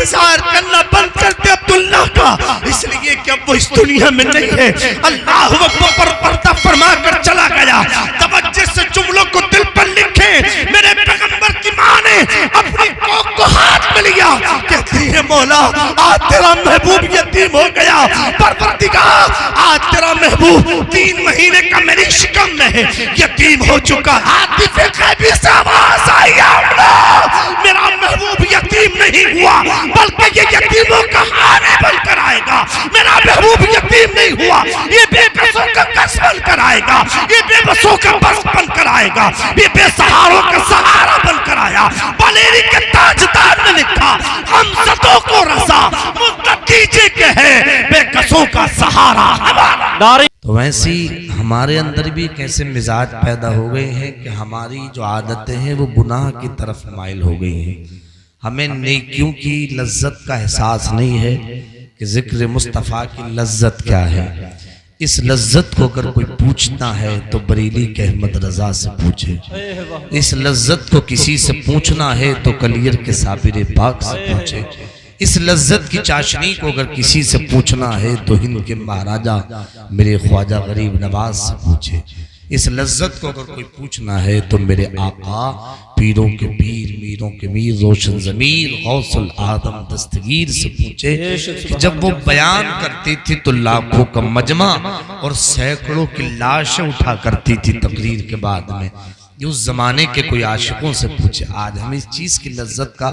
इंतजार करना बंद करते अब्दुल्ला का, इसलिए कि अब वो इस दुनिया में नहीं है। अल्लाह अकबर पर्दा फरमा कर चला गया। तवज्जो से जुमलों को दिल पर लिखे। मेरे पैगंबर की मां ने अपनी कोख को हाथ में लिया, कहती है मौला आज तेरा महबूब यतीम हो गया। परवरदिगार आज तेरा महबूब 3 महीने का मेरी शिकम में है, यतीम हो चुका। आतिफे ग़ैबी से आवाज आई, मेरा महबूब यतीम नहीं हुआ बल्कि ये यतीमों का हाने बनकर आएगा। मेरा महबूब यतीम नहीं हुआ, ये बेकसों का कस बनकर आएगा, ये बेबसों का बस बनकर आएगा, ये बेसहारों का सहारा बनकर आया। बलेरी के ताजदार ने लिखा हम सतों को रसा मुस्तकीजे के है बेकसों का सहारा हमारा। तो वैसे ही हमारे अंदर भी कैसे मिजाज पैदा हो गए हैं कि हमारी जो आदतें हैं वो गुनाह की तरफ माइल हो गई हैं। हमें नेकियों की लज्जत का एहसास नहीं है कि जिक्र मुस्तफ़ा की लज्जत क्या है। इस लज्जत को अगर कोई पूछना है तो बरेली के अहमद रजा से पूछे। इस लज्जत को किसी से पूछना है तो कलियर के साबिर पाक से पूछे। इस लज्जत की चाशनी को अगर किसी से पूछना है तो हिंद के महाराजा मेरे ख्वाजा गरीब नवाज से पूछे। इस लज्जत को अगर कोई पूछना है तो मेरे आका पीरों के पीर मीरों के मीर रोशन ज़मीर गौसुल आदम दस्तगीर से पूछे कि जब वो बयान करती थी तो लाखों का मजमा और सैकड़ों की लाशें उठा करती थी तकरीर के बाद में। उस जमाने के कोई आशिकों से पूछे। आज हमें इस चीज की लज्जत का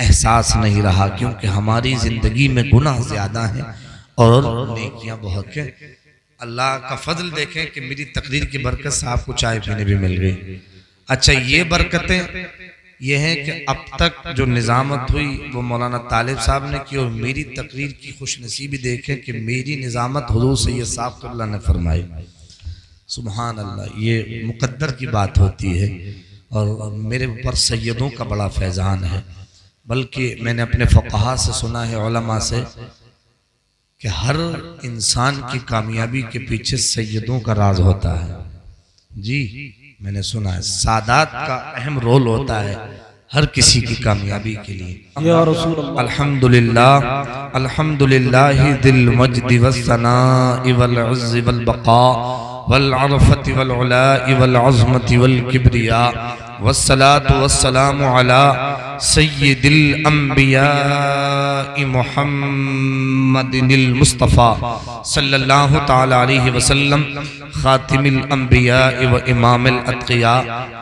एहसास नहीं रहा क्योंकि हमारी जिंदगी में गुनाह ज्यादा है और नेकियां बहुत है। अल्लाह का फजल देखें कि मेरी तकरीर की बरकत से आपको चाय पीने भी मिल गई। अच्छा, ये बरकतें ये हैं कि अब तक जो निजामत हुई वो मौलाना तालिब साहब ने की और मेरी तकरीर की खुशनसीबी देखें कि मेरी निजामत हुजूर सैयद साहब ने फरमाई। सुभान अल्लाह, ये मुकद्दर की बात होती है और मेरे ऊपर सैयदों का बड़ा फैजान है। बल्कि मैंने अपने फ़क़हा से सुना है, उलमा से, कि हर इंसान की कामयाबी के पीछे सैयदों का राज होता है। जी मैंने सुना है, सादात का अहम रोल होता है हर किसी की कामयाबी के लिए। या रसूल अल्लाह, अल्हम्दुलिल्लाह अल्हम्दुलिल्लाह दिल मज्द वस्सनाइ वल इज़्ज़ वल बक़ा वल अरफ़ति वल उलाइ वल अज़मति वल किब्रिया वस्सलातु वस्सलामु अला सय्यिदिल अंबिया मुहम्मदिनिल मुस्तफ़ा सल्लल्लाहु तआला अलैहि वसल्लम खातिमिल अंबिया व इमामिल अत्क़िया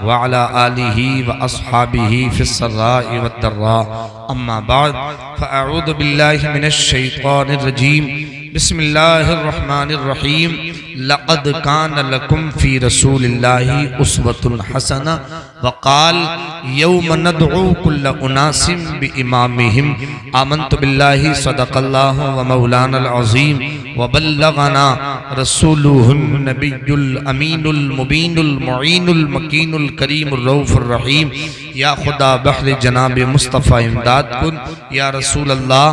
व अला आलिहि व अस्हाबिहि फिस सर्राइ वद दर्रा। अम्मा बाद फ़अऊज़ु बिल्लाहि मिनश शैतानिर रजीम। बिस्मिल्लाहिर रहमानिर रहीम। लक़द कान लकुम फ़ी रसूलिल्लाहि उस्वतुन हसना वक़ाल यौम नदउ कुल्ल उनासिम बिइमामिहिम आमन्तु बिल्लाहि सदक़ल्लाहु व मौलानल अज़ीम व बल्लगना रसूलुहुन नबियुल अमीनुल मुबीनुल मुईनुल मकीनुल करीमुर रऊफ़ुर रहीम। या खुदा बहर जनाब मुस्तफ़ा इमदाद कुन, या रसूल अल्लाह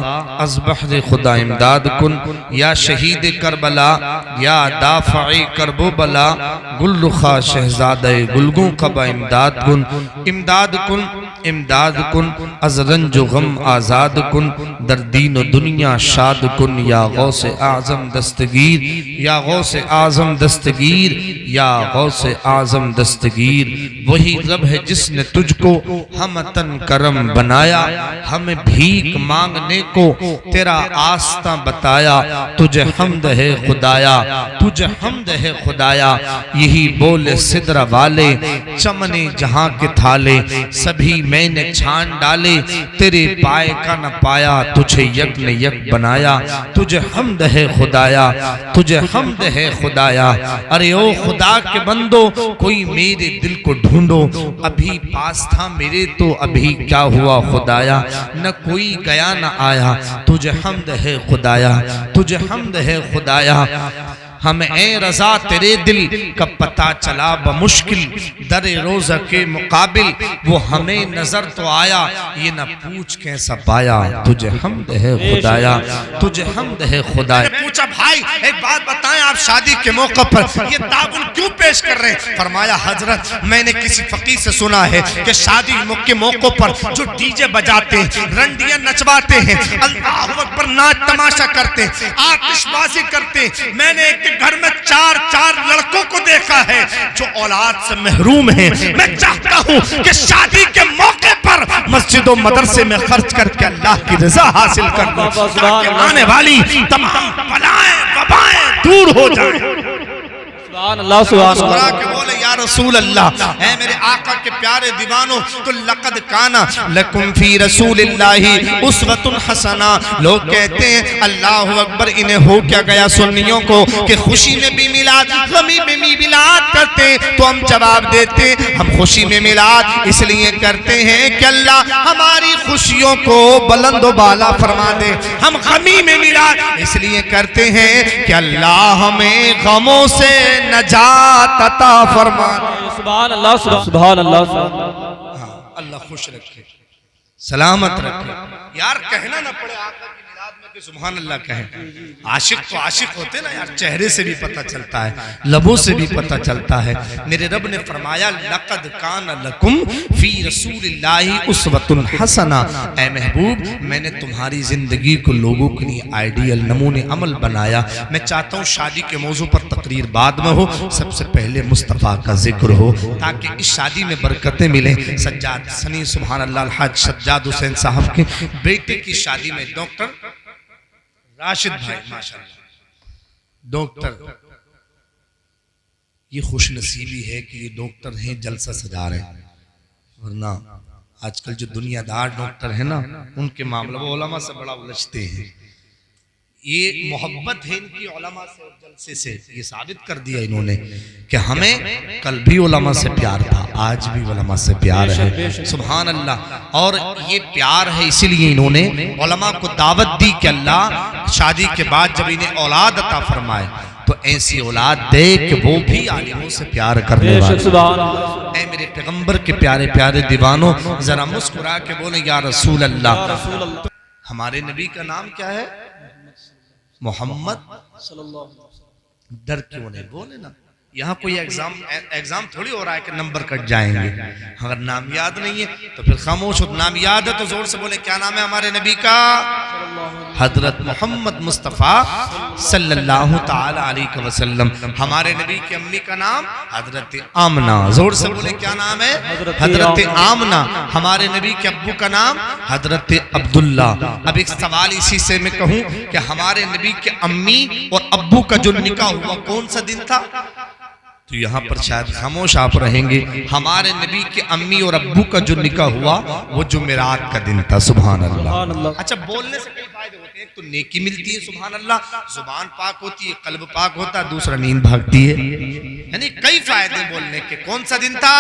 अज़ बहर खुदा इमदाद कुन, या शहीद करबला, या दाफ़े करबो बला, गुलरुखा शहज़ादे गुलगों कबा इमदाद कुन, इमदाद कुन, इमदाद कुन, अज़ रंजो गम आज़ाद कुन, दर दीन दुनिया शाद कुन, या गौसे आज़म दस्तगीर, या गौसे आज़म दस्तगीर, या गौसे आज़म दस्तगीर। वही रब है जिसने तुझको हम तन करम बनाया, हमें भीख मांगने को तेरा आस्था बताया। तुझे हमद है खुदाया, तुझे हमद है खुदाया। यही बोले सिदरा वाले चमने जहां के थाले, सभी मैंने छान डाले, तेरे पाए का न पाया, तुझे यक ने यक बनाया। तुझे हमद है खुदाया, तुझे हमद है खुदाया। अरे ओ खुदा के बंदो, कोई मेरे दिल को ढूंढो, अभी पास था मेरे तो अभी क्या हुआ खुदाया। न कोई गया न आया, तुझे हमद है खुदाया, तुझे हमद है खुदाया। हमें ए रजा तेरे दिल कब पता चला बमुश्किल, दरे रोज़ा के मुकाबिल वो हमें नजर तो आया, ये न पूछ कैसा पाया, तुझे हमद है खुदाया, तुझे हमद है खुदाया। पूछा भाई एक बात बताएं, आप शादी के मौके पर ये ताबुल क्यों पेश कर रहे हैं? फरमाया हजरत मैंने किसी फकीर से सुना है कि शादी के मौकों पर जो डीजे बजाते हैं, रंडियां नचवाते हैं, अल्लाह अकबर नाच तमाशा करते हैं, आतिशबाजी करते हैं, मैंने एक घर में चार लड़कों को देखा है जो औलाद से महरूम हैं। मैं चाहता हूं कि शादी के मौके पर मस्जिदों मदरसे में खर्च करके अल्लाह की रजा हासिल कर लूं, ताकि आने वाली तमाम बलाएं वबाएं दूर हो जाएं। अल्लाह सुभान के बोले या रसूल अल्लाह, ऐ मेरे आका के प्यारे दीवानों, तो लक़द काना लकुम फी रसूलिल्लाहि उस्वतुन हसना। लोग कहते हैं अल्लाह अकबर, इन्हें हो क्या गया सुन्नियों को कि खुशी में भी मिलाद गमी में भी मिलाद करते, तो हम जवाब देते हम खुशी में मिलाद इसलिए करते हैं कि अल्लाह हमारी खुशियों को बुलंद व बाला फरमा दे, हम गमी में मिलाद इसलिए करते हैं कि अल्लाह हमें गमों से नजात अता फरमा। सुभान अल्लाह सुभान अल्लाह। हाँ, अल्लाह खुश रखे सलामत रखे। यार कहना ना पड़े आका की मिलाद में कि सुभान अल्लाह कहें। आशिक तो आशिक होते ना यार, चेहरे से भी पता चलता है, लबों से भी पता चलता है। मेरे रब ने फरमाया लक़द कान लकुम फी रसूलिल्लाहि उस्वतुन हसना। ऐ महबूब मैंने तुम्हारी जिंदगी को लोगों के लिए आइडियल नमूने अमल बनाया। मैं चाहता हूँ शादी के मौजू पर तकरीर बाद में हो, सबसे पहले मुस्तफ़ा का जिक्र हो ताकि इस शादी में बरकतें मिलें। सज्जाद सनी सुभान अल्लाह अलहाज सज्जाद हुसैन साहब के बेटे की शादी में डॉक्टर राशिद भाई माशाल्लाह डॉक्टर, ये खुशनसीबी है कि ये डॉक्टर हैं जलसा सजा रहे हैं, वरना आजकल जो दुनियादार डॉक्टर है ना उनके मामले वो उलमा से बड़ा उलझते हैं। ये मोहब्बत है इनकी उलमा से और जलसे से, ये साबित कर दिया इन्होंने कि हमें कल भी उलमा से प्यार था, आज भी उलमा से प्यार है। सुभान अल्लाह। और ये प्यार है इसीलिए इन्होंने उलमा को दावत दी कि अल्लाह शादी के बाद जब इन्हें औलाद अता फरमाए तो ऐसी औलाद दे कि वो भी आलिमों से प्यार करने वाले। ऐ मेरे पैगंबर के प्यारे प्यारे दीवानों, जरा मुस्कुरा के बोले या रसूल अल्लाह। हमारे नबी का नाम क्या है? मोहम्मद। डर क्यों नहीं बोले ना, यहाँ कोई एग्जाम थोड़ी हो रहा है कि नंबर कट जाएंगे। अगर नाम याद नहीं है तो फिर खामोश हो, नाम याद है तो जोर से बोले क्या नाम है हमारे नबी का? हजरत मोहम्मद मुस्तफ़ा सल्लल्लाहु ताला अलैहि वसल्लम। हमारे नबी की अम्मी का नाम हजरत आमना, जोर से बोले क्या नाम है? हजरत आमना। हमारे नबी के अब्बू का नाम हजरत अब्दुल्ला। अब एक सवाल इसी से मैं कहूँ कि हमारे नबी के अम्मी और अब्बू का जो निकाह हुआ कौन सा दिन था? तो यहाँ पर शायद खामोश आप रहेंगे। हमारे नबी के अम्मी और अब्बू का जो निकाह हुआ वो जुमेरात का दिन था। सुभान अल्लाह। अच्छा, बोलने से कई फायदे होते हैं, एक तो नेकी मिलती है सुभान अल्लाह, जुबान पाक होती है, कल्ब पाक होता है, दूसरा नींद भागती है, यानी कई फायदे बोलने के। कौन सा दिन था?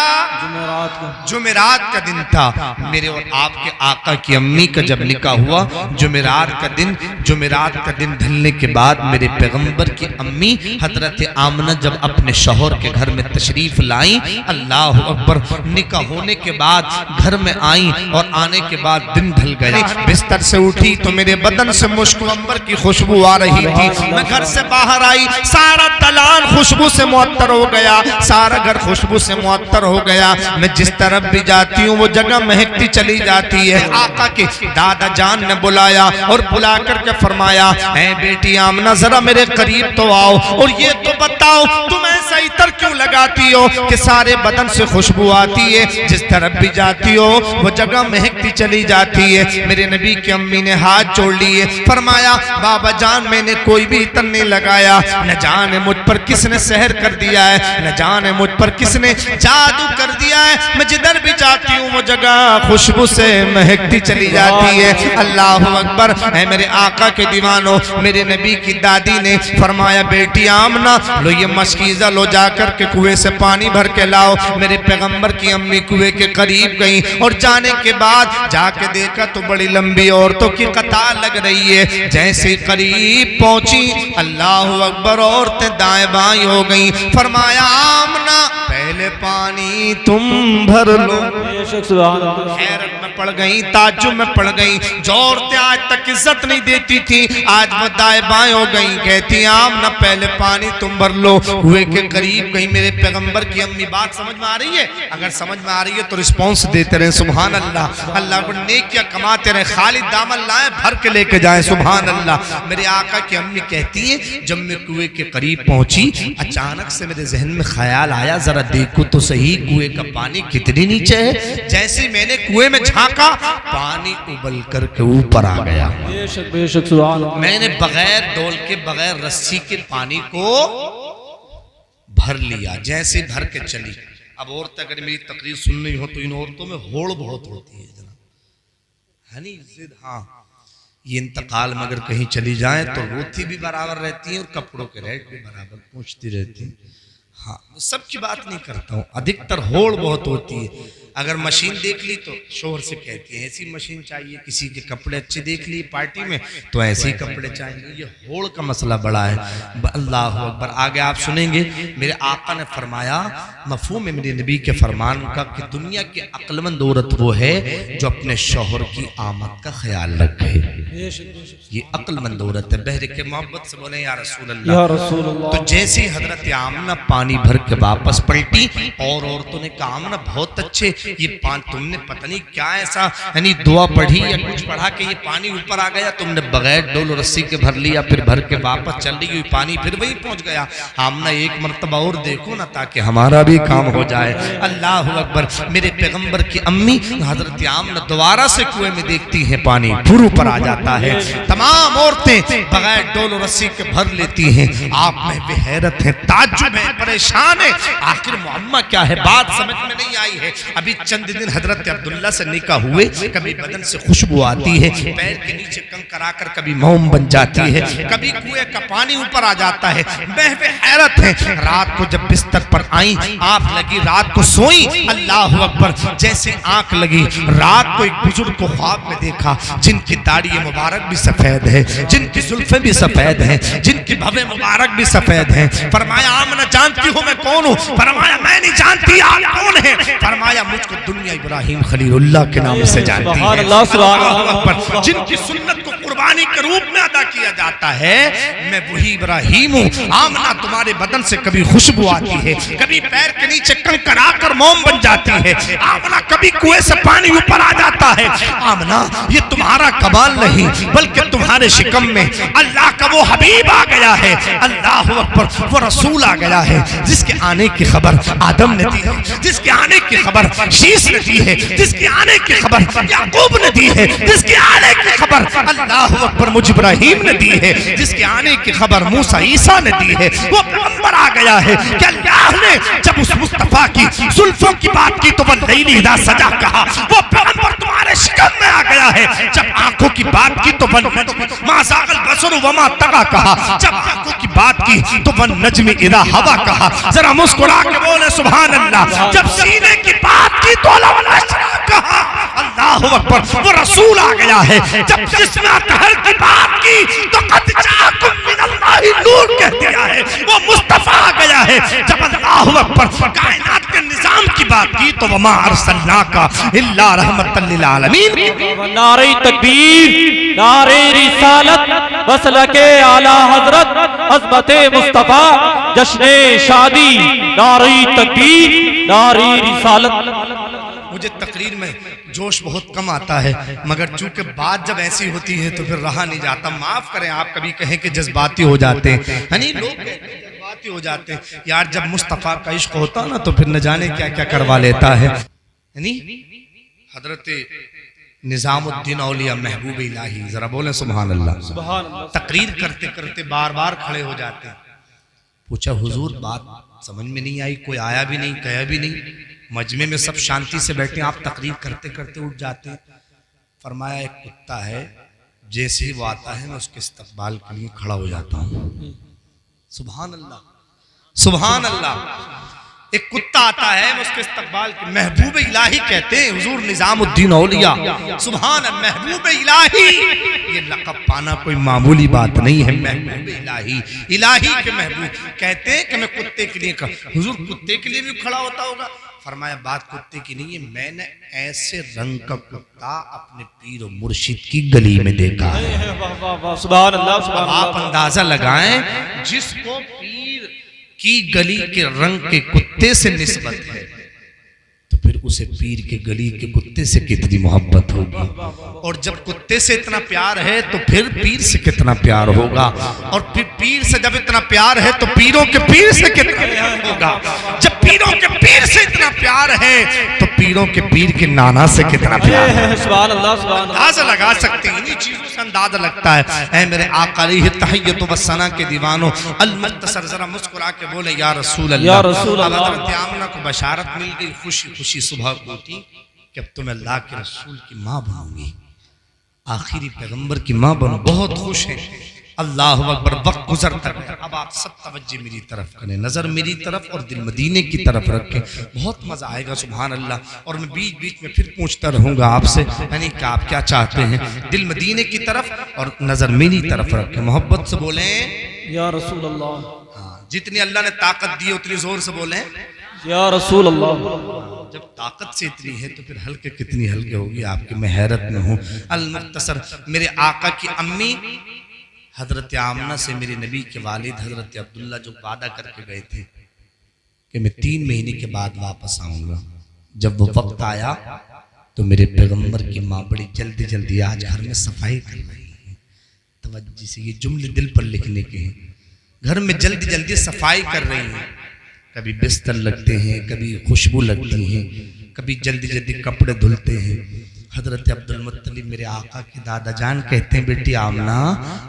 जुमेरात का दिन था। मेरे और आपके आका की अम्मी का जब निकाह हुआ जुमेरात का दिन, जुमेरात का दिन ढलने के बाद मेरे पैगंबर की अम्मी हजरत आमना जब अपने शौहर के घर में तशरीफ लाई, अल्लाह अकबर, निकाह होने के बाद घर में आई और आने के बाद दिन ढल गए। बिस्तर से उठी तो मेरे बदन से मुश्क अंबर की खुशबू आ रही थी। मैं घर से बाहर आई, सारा दलान खुशबू से मुअत्तर हो गया, सारा घर खुशबू से मुअत्तर हो गया। मैं जिस तरफ भी जाती हूँ वो जगह महकती चली जाती है। आका के दादा जान ने बुलाया और बुला करके फरमाया, ऐ बेटी आमना जरा मेरे करीब तो आओ और ये तो बताओ तुम ऐसा इतर क्यों लगाती हो कि सारे बदन से खुशबू आती है, जिस तरफ भी जाती हो वो जगह महकती चली जाती है। मेरे नबी की अम्मी ने हाथ जोड़ लिए, फरमाया बाबा जान मैंने कोई भी इतर नहीं लगाया, न जाने मुझ पर किसने सहर कर दिया है, न जाने मुझ पर किसने जादू कर दिया है। मैं जिधर भी जाती हूँ वो जगह खुशबू से महकती चली जाती है। अल्लाह अकबर। है मेरे आका के दीवानों, मेरे नबी की दादी ने फरमाया, बेटी आमना लो ये मशकीज़ा लो, जाकर के कुएं से पानी भर के लाओ। मेरे पैगंबर की अम्मी कुएं के करीब गई और जाने के बाद जाके देखा तो बड़ी लंबी औरतों की कतार लग रही है। जैसे करीब पहुंची, अल्लाह अकबर, औरतें दाएं बाएं हो गई। फरमाया, आमना पहले पानी तुम भर लो। हैरत में पड़ गई, ताज्जुब में पड़ गई। जो औरतें आज तक इज्जत नहीं देती थी, आज वो दाएं बाएं हो गई। कहती, आमना पहले पानी तुम भर लो। कुएं के करीब गई। मेरे पैगंबर की अम्मी, बात समझ में आ रही है? अगर समझ में आ रही है तो रिस्पॉन्स देते रहे, सुभान अल्लाह। अल्लाह को नेकियां कमाते रहे, खाली दामन लाए भर के लेके जाए, सुभान अल्लाह। मेरे आका की अम्मी कहती है, जब मैं कुएं के करीब पहुंची, अचानक से मेरे जहन में ख्याल आया, जरा देखो तो सही कुएं का पानी कितनी नीचे है। जैसे मैंने कुएं में झांका, पानी उबल करके ऊपर आ गया। मैंने बगैर डोल के, बगैर रस्सी के पानी को भर लिया। जैसे भर के चली। अब औरत अगर मेरी तकरीर सुन रही हो तो इन औरतों में होड़ बहुत होती है, है नी जिद। हाँ, ये इंतकाल में अगर कहीं चली जाए तो रोती भी बराबर रहती है और कपड़ों के रेट भी बराबर पूछती रहती है। हाँ, सबकी बात नहीं करता हूँ, अधिकतर होड़ बहुत होती है। अगर मशीन देख ली तो शोहर से कहती है ऐसी मशीन चाहिए, किसी के कपड़े अच्छे देख लिए पार्टी में तो ऐसे ही कपड़े चाहिए। ये होड़ का मसला बड़ा है। अल्लाह अकबर। आगे आप सुनेंगे, मेरे आका ने फरमाया, मफहूम है मेरे नबी के फरमान का, कि दुनिया की अक्लमंद औरत वो है जो अपने शोहर की आमद का ख्याल रखे। ये अक्लमंद औरत है। बहरे के मोहब्बत से बोले, या रसूल अल्लाह। तो जैसे हजरत आमना पानी भर के वापस पलटी और औरतों ने कहा, आमना बहुत अच्छे, ये पानी तुमने पता नहीं क्या ऐसा, यानी दुआ पढ़ी या कुछ पढ़ा के ये पानी ऊपर आ गया, तुमने बगैर डोल रस्सी के भर लिया, फिर भर के वापस चल रही हुई पानी फिर वही पहुंच गया। आमना एक मर्तबा और देखो ना, ताकि हमारा भी काम हो जाए। अल्लाह अकबर। मेरे पैगंबर की अम्मी हजरत आमना दोबारा से कुएं में देखती हैं, पानी फिर ऊपर आ जाता है। तमाम औरतें बगैर डोल रस्सी के भर लेती हैं। आप में बेहैरत है, ताज्जुब है, परेशान है, आखिर मुअम्मा क्या है, बात समझ में नहीं आई है। अभी चंद दिन हजरत अब्दुल्ला से निकाह हुए, कभी बदन से खुशबू आती है, पैर के नीचे कंकर आकर कभी मोम बन जाती है, कभी कुएं का पानी ऊपर आ जाता है। हैरत है। रात को जब बिस्तर पर आई, आंख लगी, रात को सोई, अल्लाह अकबर, जैसे आंख लगी, रात को एक बुजुर्ग को ख्वाब में देखा, जिनकी दाढ़ी मुबारक भी सफेद है, जिनकी जुल्फें भी सफेद हैं, जिनकी भवें मुबारक भी सफेद हैं। फरमाया, आमना जानती हो मैं कौन हूँ? फरमाया, मैं नहीं जानती, आप कौन है? फरमाया, मुझको दुनिया इब्राहिम खलीलुल्लाह के नाम से जानती है। जिनकी सुन्नत को कुर्बानी के रूप में अदा किया जाता है, मैं वही इब्राहिम हूँ। आमना, तुम्हारे बदन से कभी खुशबू आती है, कभी पैर के नीचे कंकर आकर मोम बन जाती है। आमना, कभी कुएं से पानी ऊपर आ जाता है। आमना, ये तुम्हारा कमाल नहीं, बल्कि तुम्हारे शिकम में अल्लाह का वो हबीब आ गया है। अल्लाह अकबर। वो रसूल आ गया है, जिसके आने की खबर आदम ने दी है, जिसके आने की खबर शीश ने दी है, जिसके आने की खबर याकूब ने दी है, जिसके आने की खबर अल्लाह अकबर मुझ इब्राहिम ने दी है, जिसके आने की खबर मूसा ईसा ने दी है। वो पैगंबर आ गया है कि अल्लाह ने जब उस मुस्तफा की जुल्फों की बात की तो वह लैली इज़ा सजा कहा। वो पैगंबर तुम्हारे शिकम में आ गया है। जब आंखों की बात की तो वह मा ज़ाग़ल बसर व मा तग़ा कहा। जब आंखों की बात की तो वह नज्म इज़ा हवा कहा। जरा मुस्कुरा के बोले सुभान अल्लाह। जब सीने की बात की तो कहा। अल्लाह अकबर। वो रसूल आ गया है। जब जिस्म अतहर की बात की तो कद जाकुम मिनल्लाहि नूर कह दिया है। वो मुस्तफा आ गया है। जब अल्लाह अकबर कायनात के निजाम की बात की तो वमा अरसलनाका इल्ला रहमतल लिल आलमीन। नारे तकबीर, नारे रिसालत, मसलके आला हजरत, अज़मते मुस्तफा, जश्ने शादी, नारे तकबीर, नारे रिसालत। मुझे तकरीर में जोश बहुत कम आता है, मगर चूंकि बात जब ऐसी होती है तो फिर रहा नहीं जाता। माफ करें, आप कभी कहें कि जज्बाती हो जाते हैं, यानी लोग जज्बाती हो जाते हैं। यार, जब मुस्तफा का इश्क होता ना तो फिर न जाने क्या क्या करवा लेता है। यानी हजरत निजामुद्दीन औलिया महबूब इलाही, जरा बोले सुभान अल्लाह। तकरीर करते करते बार बार खड़े हो जाते हैं। पूछा, हुजूर बात बात समझ में नहीं आई, कोई आया भी नहीं, कहा भी नहीं, मजमे में सब शांति से बैठे, आप तकरीर करते करते उठ जाते। फरमाया एक कुत्ता है, जैसे ही वो आता है मैं उसके इस्तकबाल के लिए खड़ा हो जाता हूँ। सुभान अल्लाह, सुभान अल्लाह। एक कुत्ता आता है, मैं उसके इस्तकबाल के, महबूब इलाही कहते हैं हुजूर निजामुद्दीन औलिया, सुभान अल्लाह, महबूब इलाही, ये लक़ब पाना कोई मामूली बात नहीं है। महबूब इलाही, इलाही के महबूब कहते हैं कि मैं कुत्ते के लिए हुजूर कुत्ते के लिए भी खड़ा होता होगा। फरमाया बात कुत्ते की नहीं है, मैंने ऐसे रंग का कुत्ता अपने पीर और मुर्शिद की गली में देखा है। सुभान अल्लाह, सुभान अल्लाह। आप अंदाजा लगाएं, जिसको पीर की गली के रंग के कुत्ते से निस्बत है, तो फिर उसे पीर के गली के कुत्ते से कितनी मोहब्बत होगी। और जब कुत्ते से इतना प्यार है तो फिर पीर से कितना प्यार होगा। और फिर पीर से जब इतना प्यार है तो पीरों के पीर से कितना प्यार होगा। जब पीरों के पीर से इतना प्यार है तो पीरों के पीर के नाना से कितना प्यार है। सुभान अल्लाह, सुभान अल्लाह। अंदाजा लगा सकते हैं, इन्हीं चीजों से अंदाजा लगता है। ऐ मेरे आका अलैहि तहय्युत व सना के दीवानों, अल मुख्तसर जरा मुस्कुरा के बोले या रसूल अल्लाह। या रसूल अल्लाह। अब हज़रत आमना को बशारत मिल गई, खुशी खुशी सुबह को उठी कि अब तो मैं अल्लाह के रसूल की माँ बनूंगी, आखिरी पैगंबर की माँ बनूं। बहुत खुश है। अल्लाह अकबर। वक्त गुजरता है, अब आप सब तवज्जो मेरी तरफ करें, नजर मेरी तरफ और दिल मदीने की तरफ रखें, बहुत मजा आएगा। सुभान अल्लाह। और मैं बीच बीच में फिर पूछता रहूंगा आपसे, यानी कि आप क्या चाहते हैं, दिल मदीने की तरफ और नजर मेरी तरफ रखें। मोहब्बत से बोलें या रसूल अल्लाह। हाँ, जितनी अल्लाह ने ताकत दी उतनी जोर से बोलें या रसूल अल्लाह। जब ताकत से इतनी है तो फिर हल्के कितनी हल्के होगी आपकी, मैं हैरत में हूँ। अल मुख्तसर, मेरे आका की अम्मी हजरत आमना से मेरे नबी के वालिद हजरत अब्दुल्ला जो वादा करके गए थे कि मैं 3 महीने के बाद वापस आऊंगा, जब वो वक्त आया तो मेरे पैगंबर की माँ बड़ी जल्दी जल्दी आज घर में सफाई कर रही है। तवज्जो से ये जुमले दिल पर लिखने के हैं। घर में जल्दी जल्दी सफाई कर रही हैं, कभी बिस्तर लगते हैं, कभी खुशबू लगती है, कभी जल्दी जल्दी कपड़े धुलते हैं। हजरत अब्दुल मुत्तलिब मेरे आका के दादा जान कहते हैं बेटी आमना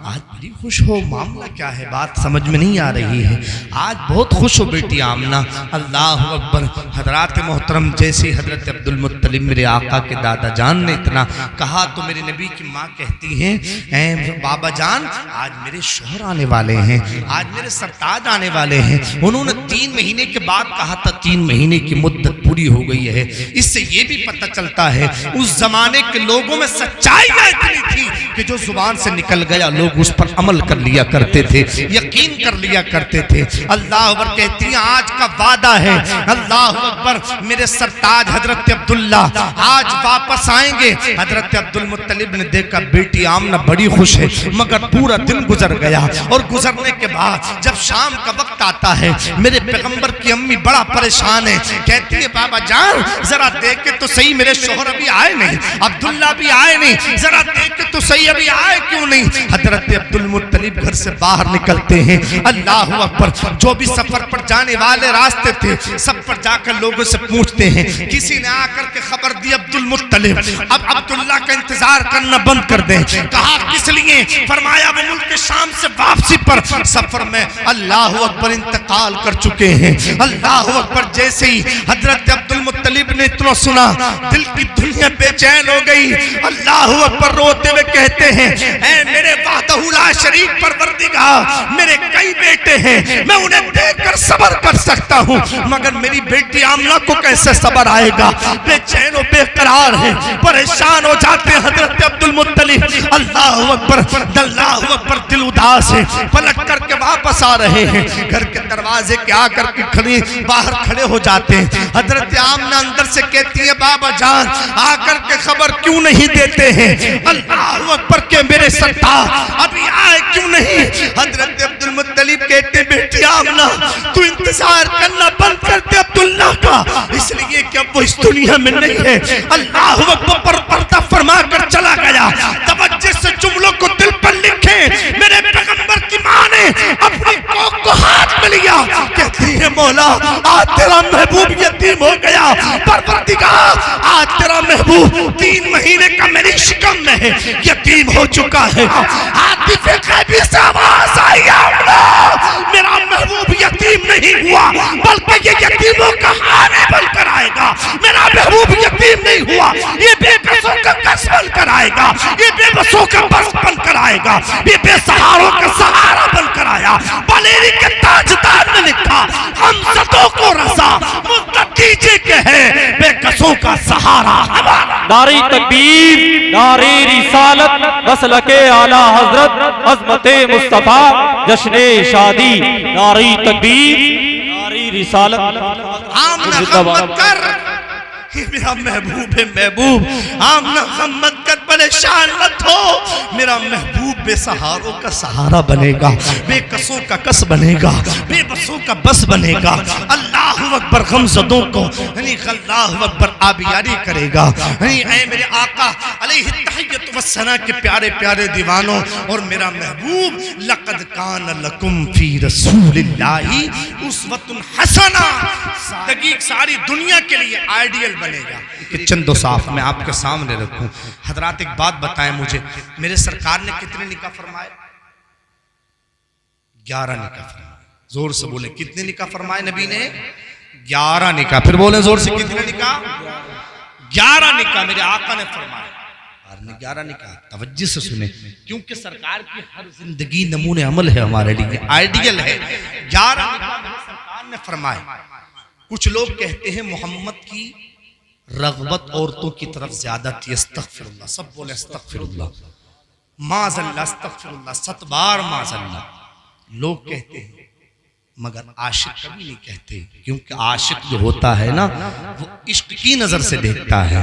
आज बड़ी खुश हो, मामला क्या है, बात समझ में नहीं आ रही है, आज बहुत खुश हो बेटी आमना। अल्लाह अकबर। हजरात मोहतरम, जैसे हजरत अब्दुल मुत्तलिब मेरे आका के दादा जान ने इतना कहा तो मेरे नबी की माँ कहती हैं ऐ बाबा जान आज मेरे शोहर आने वाले हैं, आज मेरे सरताज आने वाले हैं। उन्होंने 3 महीने के बाद कहा था, 3 महीने की मुद्दत पूरी हो गई है। इससे ये भी पता चलता है उस जमाने के लोगों में सच्चाई इतनी थी कि जो जुबान से निकल गया लोग उस पर अमल कर लिया करते थे, यकीन कर लिया करते थे। अल्लाह अकबर। कहती हैं आज का वादा है, अल्लाह अकबर, मेरे सरताज हजरत अब्दुल्ला आज वापस आएंगे। हजरत अब्दुल मुत्तलिब ने देखा बेटी आमना बड़ी खुश है, मगर पूरा दिन गुजर गया और गुजरने के बाद जब शाम का वक्त आता है मेरे पैगंबर की अम्मी बड़ा परेशान है। कहती है बाबा जान जरा देख के तो सही, मेरे शोहर अभी आए नहीं, अब्दुल्ला भी आए नहीं, जरा देख के तो सही अभी आए क्यों नहीं। हजरत अब्दुल मुत्तलिब घर से बाहर निकलते हैं। अल्लाह अकबर। जो भी सफर पर जाने वाले रास्ते थे सब पर जाकर लोगों से पूछते हैं। किसी ने आकर के खबर दी अब्दुल मुत्तलिब अब अब्दुल्ला का इंतजार करना बंद कर दें। कहा किस लिए? फरमाया वो मुल्क शाम से वापसी पर सफर में अल्लाह अकबर इंतकाल कर चुके हैं। अल्लाह अकबर। जैसे ही हजरत अब्दुल मुत्तलिब ने इतना सुना दिल की दुनिया बेचैन हो गई। अल्लाह अकबर। रोते हुए कहते हैं ऐ मेरे वाहदहू ला शरीक परवरदिगार, मेरे कई बेटे हैं, मैं उन्हें देखकर सब्र कर सकता हूँ, मगर मेरी बेटी आमना को कैसे सब्र आएगा। बेचैन और बेकरार है, परेशान हो जाते हैं हजरत अब्दुल मुत्तलिब। अल्लाह अकबर। अल्लाह अकबर। दिल उदास है, पलट करके वापस आ रहे हैं। घर के दरवाजे के आकर के खड़े बाहर खड़े हो जाते हैं। हजरत आमना अंदर से कहती है बाबा जान आकर के खबर क्यों नहीं देते हैं? अल्लाह अकबर के मेरे सरताज अभी आए क्यों नहीं? हजरत अब्दुल मुत्तलिब कहते बेटी आमना तू इंतजार करना बंद कर दे अब्दुल्ला का, इसलिए कि अब वो इस दुनिया में नहीं है। अल्लाह अकबर पर पर्दा फरमा कर चला गया। तवज्जो से जुमलों को दिल पर लिखे। मेरे पैगंबर की माँ ने अपनी कोख को हाथ में लिया, कहती है मौला आज तेरा महबूब यतीम हो गया, परवरदिगार आज तेरा महबूब 3 महीने का मेरी शिकम में है, यतीम हो चुका है। आतिफ गैबी से आवाज आई मेरा महबूब यतीम नहीं नहीं हुआ, बल्कि ये यतीमों का हामी बनकर आएगा। मेरा महबूब यतीम नहीं हुआ, ये बेकसों का कस बनकर आएगा, ये बेबसों का बस बनकर आएगा, ये बेसहारों का सहारा बनकर आया। बलेरी के ताजदार ने लिखा, हम सतों को रसा मुस्तकीजे के है, बेकसों का सहारा हमारा। नारी तकबीर, नारी रिसालत, मसलके आला हजरत, अज़मते मुस्तफा, जश्ने शादी। नारी तकबीर, नारी रिसालत। आमना गम मत कर, ये मेरा महबूब है महबूब। आमना गम मत कर, परेशान मत हो। मेरा महबूब बेसहारों का सहारा बनेगा, बेकसों का कस बनेगा, बेबसों का बस बनेगा। अल्लाहु अकबर, गमज़दों को अल्लाहु अकबर आबियारी करेगा। ऐ मेरे आका अलैहि तहिय्यतु वस्सना के प्यारे प्यारे दीवानों और मेरा महबूब, लक़द कान लकुम फी रसूलिल्लाहि उस्वतुन हसना, सारी दुनिया के लिए आइडियल बनेगा। कि चंदो साफ मैं आपके सामने रखूं। हजरात एक बात बताएं मुझे, मेरे सरकार ने कितने निकाह फरमाए? 11 निकाह फरमाए। जोर से बोले, कितने निकाह फरमाए नबी ने? 11 निकाह। फिर बोले जोर से, कितने निकाह? 11 निकाह मेरे आका ने फरमाए। 11 निकाह, तवज्जो से सुने, क्योंकि सरकार की हर जिंदगी नमूने अमल है, हमारे लिए आइडियल है। 11 निकाह मेरे सरकार ने फरमाए। कुछ लोग कहते हैं मोहम्मद की रग़बत औरतों की तरफ ज्यादा थी। अस्तग़फिरुल्लाह, सब बोले अस्तग़फिरुल्लाह, माज़अल्लाह, अस्तग़फिरुल्लाह, 7 बार माज़अल्लाह। लोग कहते हैं, मगर आशिक कभी नहीं कहते, क्योंकि आशिक जो होता है ना, वो इश्क की नजर से देखता है।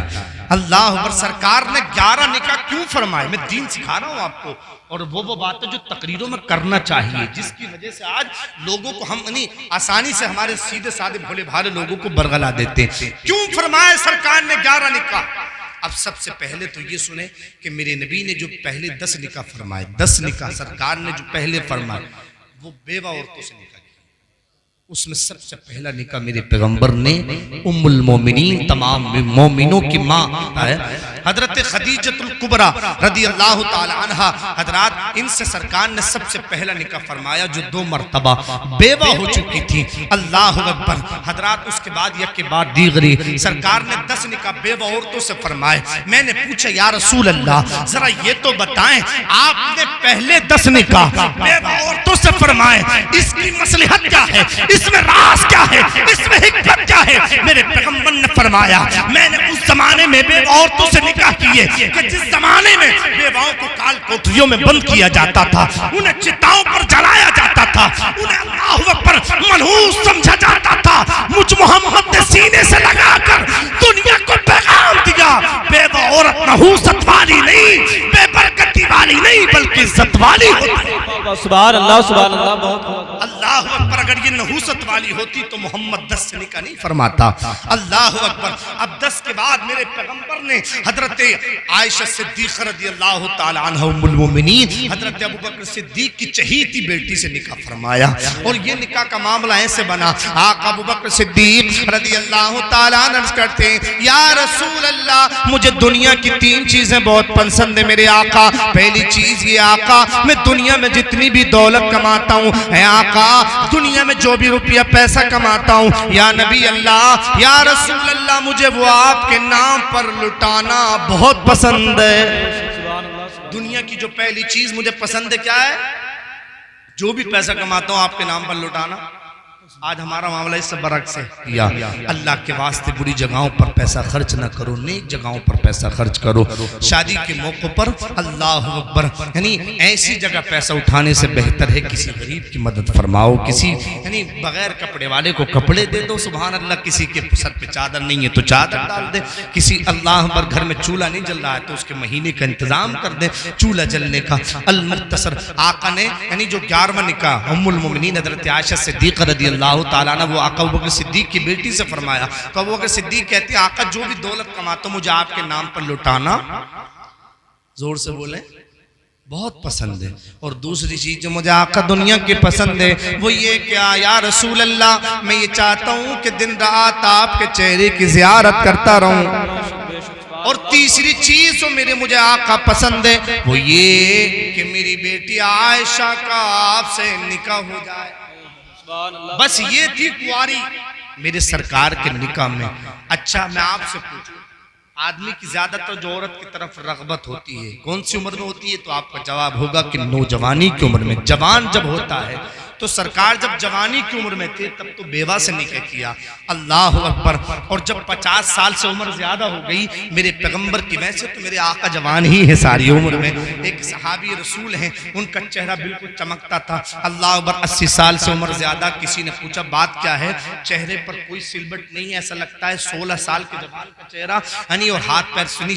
अल्लाह अकबर, सरकार ने 11 निकाह क्यों फरमाए? मैं दीन सिखा रहा हूं आपको, और वो बातें जो तकरीरों में करना चाहिए, जिसकी वजह से आज लोगों को हम आसानी से, हमारे सीधे साधे भोले भाले लोगों को बरगला देते हैं। क्यों फरमाए सरकार ने 11 निकाह? अब सबसे पहले तो ये सुने कि मेरे नबी ने जो पहले 10 निकाह फरमाए, 10 निकाह सरकार ने जो पहले फरमाए, वो बेवा औरतों से निकाह। उसमें सबसे पहला निकाह मेरे पैगंबर ने उम्मुल मोमिनीन, तमाम मोमिनों की माँ है, हजरत खदीजतुल कुबरा रदी अल्लाह ताला अन्हा। हजरात, इनसे सरकार ने सबसे पहला निकाह फरमाया, जो 2 मरतबा बेवा हो चुकी थी। अल्लाह अकबर। हजरात, उसके बाद यक के बाद दीगरी सरकार ने 10 निकाह बेवा औरतों से फरमाए। मैंने पूछा, या रसूल अल्लाह, जरा ये तो बताएं, आपने पहले 10 निकाह बेवा औरतों से फरमाए, इसकी मसलहत क्या है, इसमें राज क्या है, इसमें हिकमत क्या है? मेरे पैगंबर ने फरमाया, मैंने उस जमाने में बेवा औरतों से निकाह किए कि जिस जमाने में बेवाओं को काल कोठरियों में बंद किया जाता था, उन्हें चिताओं पर जलाया जाता था, उन्हें अल्लाहु अकबर मनहूस समझा जाता था। मुझ मोहम्मद ने सीने से लगाकर दुनिया को पैगाम दिया, बेवा औरत नहूसत वाली नहीं, बेबरकती वाली नहीं, बल्कि इज्जत वाली होती। सुभान अल्लाह, सुभान अल्लाह, बहुत अल्लाह अकबर। अगर ये नहूसत वाली होती तो मोहम्मद 10 से निकाह नहीं फरमाता। अल्लाह अकबर। अब 10 के बाद मेरे पैगंबर ने हजरत आयशा सिद्दीक़ा रज़ी अल्लाह ताला अन्हा उम्मुल मोमिनीन, हजरत अबू बकर सिद्दीक की चहीती बेटी से निकाह फरमाया। और ये निकाह का मामला ऐसे बना, आका अबू बकर सिद्दीक रज़ी अल्लाह ताला अन्हु करते हैं, या रसूल अल्लाह, मुझे दुनिया की 3 चीजें बहुत पसंद है मेरे आका। पहली चीज ये आका, मैं दुनिया में जितनी भी दौलत कमाता हूँ, आका, दुनिया में जो भी रुपया पैसा कमाता हूँ, या नबी अल्लाह, या रसूल अल्लाह, मुझे वो आपके नाम पर लुटाना बहुत पसंद है। दुनिया की जो पहली चीज मुझे पसंद है, क्या है? जो भी पैसा कमाता हूँ आपके नाम पर लुटाना। आज हमारा मामला इससे बरक्स है। या अल्लाह के वास्ते बुरी जगहों पर पैसा खर्च ना करो, नेक जगहों पर पैसा खर्च करो। शादी के मौके पर अल्लाह अकबर, यानी ऐसी जगह पैसा उठाने से बेहतर है किसी गरीब की मदद फरमाओ, किसी यानी बगैर कपड़े वाले को कपड़े दे दो, सुभान अल्लाह। किसी के सर पे चादर नहीं है तो चादर डाल दे, किसी अल्लाह पर घर में चूल्हा नहीं जल रहा है तो उसके महीने का इंतजाम कर दे चूल्हा जलने का। अल-मुख्तसर आका ने यानी जो 11वां निकाह उम्मुल मोमिनीन हजरत आयशा सिद्दीक़ा रज़ी अल्लाह ताला अन्हा, वो आका अबू बकर सिद्दीक की बेटी से फरमाया। तो अबू बकर सिद्दीक कहते हैं, आका, जो भी दौलत कमाता हूं मुझे आपके नाम पर लुटाना, जोर से बोले, बहुत पसंद है। और दूसरी चीज जो मुझे आका दुनिया की पसंद है वो ये क्या, या रसूल अल्लाह, मैं ये चाहता हूँ कि दिन रात आपके चेहरे की ज़ियारत करता रहूं। और तीसरी चीज जो मुझे आका पसंद है वो ये कि मेरी बेटी आयशा का आपसे निकाह हो जाए। बस ये थी कुंवारी मेरे सरकार के निकाह में। अच्छा मैं आपसे पूछूं, आदमी की ज्यादातर जो औरत की तरफ रगबत होती है कौन सी उम्र में होती है? तो आपका जवाब होगा कि नौजवानी की उम्र में। जवान जब होता है तो सरकार जब जवानी की उम्र में थे तब तो बेवा से निकाह किया, अल्लाह अकबर। और जब 50 साल से उम्र ज्यादा हो गई मेरे पैगंबर की, वैसे तो मेरे आका जवान ही है सारी उम्र में, एक सहाबी रसूल हैं उनका चेहरा बिल्कुल चमकता था, अल्लाह अकबर। 80 साल से उम्र ज्यादा। किसी ने पूछा बात क्या है? चेहरे पर कोई सिलबट नहीं है, ऐसा लगता है 16 साल के जवान का चेहरा यानी, और हाथ पैर सुनी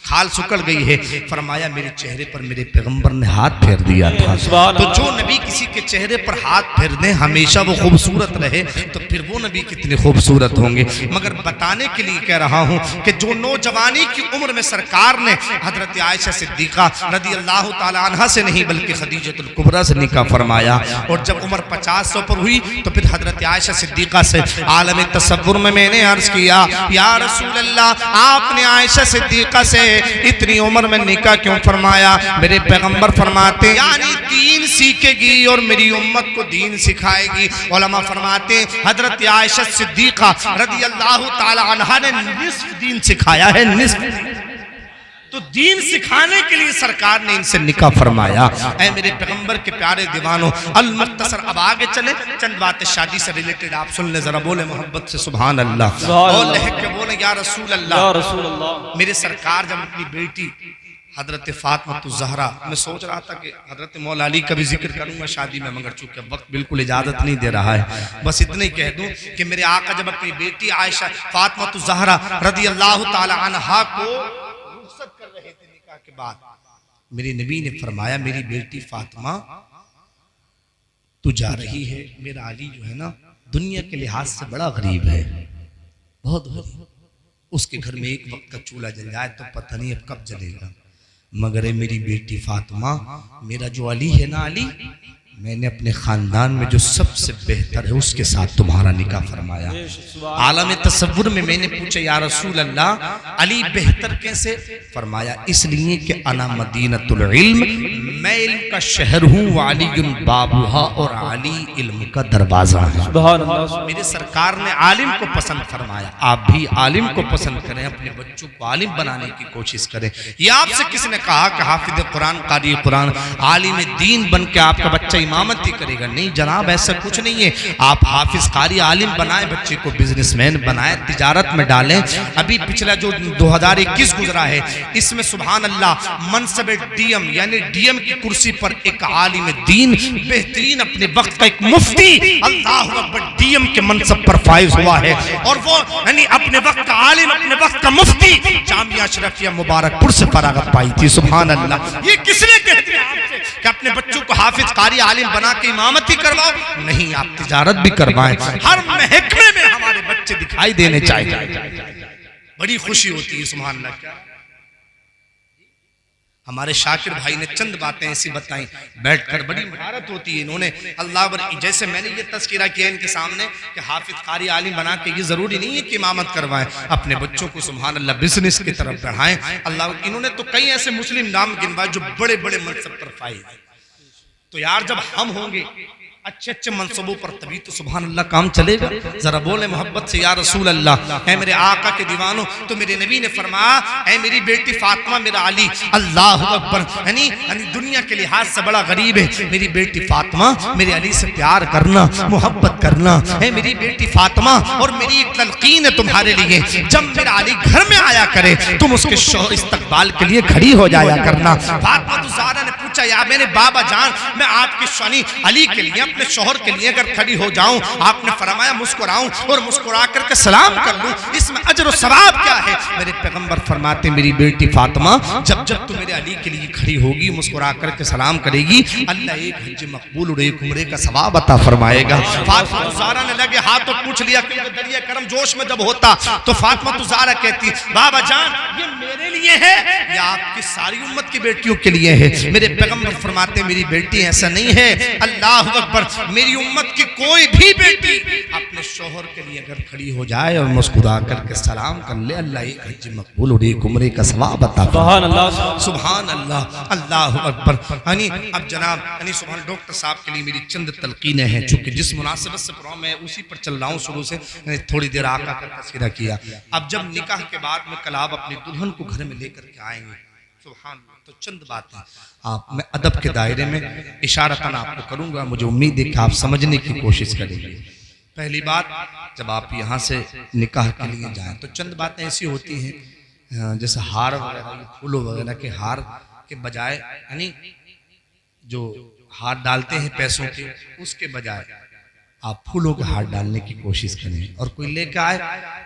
खाल सुकड़ गई है। फरमाया मेरे चेहरे पर मेरे पैगंबर ने हाथ फेर दिया था। तो जो नबी किसी के चेहरे पर हाथ फेर दे हमेशा वो खूबसूरत रहे, तो फिर वो नबी कितने खूबसूरत होंगे। मगर बताने के लिए कह रहा हूं कि जो नौजवानी की उम्र में सरकार ने हजरत आयशा सिद्दीका रदी अल्लाह ताला अन्हा से नहीं बल्कि खदीजतुल कुबरा से निकाह फरमाया। और जब उम्र 50 पर हुई तो फिर हजरत आयशा सिद्दीका से आलम तसव्वुर में मैंने अर्ज किया, या रसूल अल्लाह आपने आयशा सिद्दीका से इतनी उम्र में निकाह क्यों फरमाया? मेरे पैगंबर फरमाते यानी दीन सीखेगी और मेरी उम्मत को दीन सिखाएगी। उलमा फरमाते हजरत आयशा सिद्दीका रदी अल्लाह ताला अन्हा ने निस्फ दीन सिखाया है, निस्फ। तो दीन सिखाने के लिए सरकार ने इनसे निकाह फरमाया। ऐ मेरे पैगंबर के प्यारे दीवानों, अल मुख्तसर अब आगे चले, चंद बातें शादी से रिलेटेड आप सुन ले जरा, बोले मोहब्बत से सुभान अल्लाह और लहक के बोले या रसूल अल्लाह। मेरे सरकार जब अपनी बेटी हजरत फातिमा ज़हरा, मैं सोच रहा था कि हजरत मौला अली का भी जिक्र करूंगा शादी में, मगर चूंकि वक्त बिल्कुल इजाजत नहीं दे रहा है, बस इतना ही कह दूं कि मेरे आका जब अपनी बेटी आयशा फातिमा ज़हरा रदी अल्लाह ताला अन्हा को रुखसत कर रहे थे निकाह के बाद, मेरे नबी ने फरमाया मेरी बेटी फातिमा तू जा रही है, मेरा अली जो है ना दुनिया के लिहाज से बड़ा गरीब है, बहुत गरीब, उसके घर में एक वक्त का चूल्हा जल जाए तो पता नहीं अब कब जलेगा, मगर मेरी बेटी फातिमा मेरा जो अली है ना अली, मैंने अपने खानदान में जो सबसे बेहतर है उसके साथ तुम्हारा निकाह फरमाया। आलम तसव्वुर में मैंने पूछा या रसूल अल्लाह अली बेहतर कैसे? फरमाया इसलिए कि अना मदीनतुल इल्म, मैं इल्म का शहर हूँ, व अलीयुन बाबुहा, और अली इल्म का दरवाजा है। मेरे सरकार ने आलिम को पसंद फरमाया, आप भी आलिम को पसंद करें, अपने बच्चों को आलिम बनाने की कोशिश करें। ये आपसे किसने कहा कि हाफिज कुरान कारी कुरान आलिम दीन बन के आपका बच्चा इमामती करेगा? नहीं जनाब, ऐसा कुछ नहीं है। आप हाफिज कारी आलिम बनाए, बच्चे को बिजनेसमैन बनाए, तिजारत में डालें। अभी पिछला जो 2021 गुजरा है इसमें सुभान अल्लाह मनसब डीएम यानी डीएम की कुर्सी पर एक आलिम दीन बेहतरीन अपने वक्त का एक मुफ्ती अल्लाह अकबर डीएम के मनसब पर फाइज हुआ है, और वो यानी अपने वक्त का आलिम अपने वक्त का मुफ्ती जामिया अशरफिया मुबारकपुर से फरागत पाई थी। सुभान अल्लाह। ये किसने कह दिया आपसे कि अपने बच्चों को हाफिज कारी आलिम बना के इमामती करवाओ? नहीं, आप तिजारत भी करवाएं, हर महकमे में हमारे बच्चे दिखाई देने चाहिए, बड़ी खुशी होती है। सुभान अल्लाह। हमारे शाकिर भाई ने चंद बातें ऐसी बताई बैठकर, बड़ी महारत होती है इन्होंने अल्लाह, जैसे मैंने ये तस्कीरा किया इनके सामने कि हाफिज कारी आलिम बना के ये जरूरी नहीं है कि इमामत करवाएं, अपने बच्चों को सुभान अल्लाह बिजनेस की तरफ बढ़ाएं। अल्लाह, इन्होंने तो कई ऐसे मुस्लिम नाम गिनवाए जो बड़े बड़े मनसब पर फाइज। तो यार जब हम होंगे अच्छे अच्छे मनसूबों पर तभी तो सुभान अल्लाह काम चलेगा। जरा बोले मोहब्बत से या रसूल अल्लाह। है मेरे आका के दीवानों, तो मेरे नबी ने फरमाया है मेरी बेटी फातिमा मेरा अली अल्लाह अकबर यानी दुनिया के लिहाज से बड़ा गरीब है, मेरी बेटी फातिमा मेरे अली से प्यार करना, मोहब्बत करना। है मेरी बेटी फातिमा, और मेरी एक तलकीन है तुम्हारे लिए, जब मेरा अली घर में आया करे तुम उसके इस्तकबाल के लिए खड़ी हो जाया करना। फातिमा ज़हरा ने पूछा या मेरे बाबा जान, मैं आपके शनी अली के लिए अपने शोहर के लिए अगर खड़ी हो जाऊं, आपने फरमाया मुस्कुराऊं और मुस्कुरा करके सलाम कर लूं, इसमें अजर और सवाब क्या है? मेरे पैगंबर फरमाते मेरी बेटी फातिमा जब जब तू मेरे अली के लिए खड़ी होगी, मुस्कुरा करके सलाम करेगी, अल्लाह एक हज मकबूल और एक उम्रे का सवाब अता फरमाएगा। फातिमा ज़हरा ने लगे हाथ तो पूछ लिया, क्योंकि दरिया करम जोश में जब होता तो फातिमा ज़हरा कहती बाबा जान ये मेरे लिए है या आपकी सारी उम्मत की बेटियों के लिए है? मेरे पैगंबर फरमाते मेरी बेटी ऐसा नहीं है। अल्लाह अकबर, मेरी उम्मत की कोई भी बेटी अपने शोहर के लिए अगर खड़ी हो जाए और मुस्कुरा करके सलाम कर ले, अल्लाह एक हज मकबूल और एक उम्रे का सवाब अता फरमाए। सुभान अल्लाह, अल्लाह अकबर। यानी अब जनाब यानी सुभान डॉक्टर साहब के लिए मेरी चंद तलकीनें हैं, चूंकि जिस मुनासिबत से प्रोग्राम मैं उसी पर चल रहा हूँ शुरू से, थोड़ी देर आका का तस्करा किया। अब जब निकाह के बाद में कल आप अपनी दुल्हन को घर में लेकर के आएंगे, सुभान, तो चंद बातें आप मैं अदब के दायरे में इशारतन आपको करूंगा, मुझे उम्मीद है कि आप समझने की कोशिश करेंगे। पहली बात, जब आप यहाँ से निकाह के लिए जाएं तो चंद बातें ऐसी होती हैं, जैसे हार वगैरह, फूलों वगैरह के हार के बजाय, यानी जो हार डालते हैं पैसों के, उसके बजाय आप फूलों के हार डालने की कोशिश करें। और कोई लेकर आए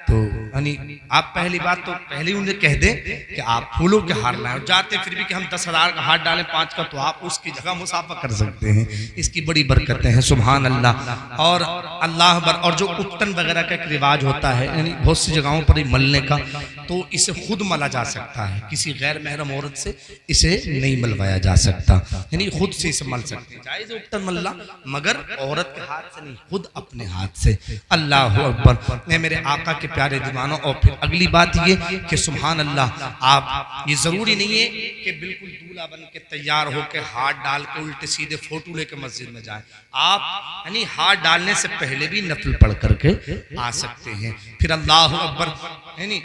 तो यानी आप पहली बात तो पहले उन्हें कह दें कि आप फूलों के हार लाएं, और जाते फिर भी कि हम 10,000 का हार डालें 5 का, तो आप उसकी जगह मुसाफा कर सकते हैं। इसकी बड़ी बरकतें हैं, सुभान अल्लाह। और अल्लाह अकबर। और जो उत्तन वगैरह का एक रिवाज होता है, यानी बहुत सी जगहों पर ही मलने का, तो इसे खुद मला जा सकता है, किसी गैर महरम औरत से इसे नहीं मलवाया जा सकता, यानी खुद से इसे मल सकते हैं। जायज़ उत्तन मलना, मगर औरत के हाथ से नहीं, खुद अपने हाथ से। अल्लाह अकबर। मेरे आका के प्यारे दीवानों, और फिर अगली बात ये कि सुभान अल्लाह, आप ये जरूरी नहीं है कि बिल्कुल दूल्हा बन के तैयार होकर हाथ डाल के उल्टे सीधे फोटो लेके मस्जिद में जाएं। आप यानी हाथ डालने से पहले भी नफल पढ़ करके आ सकते हैं। फिर अल्लाह अकबर, यानी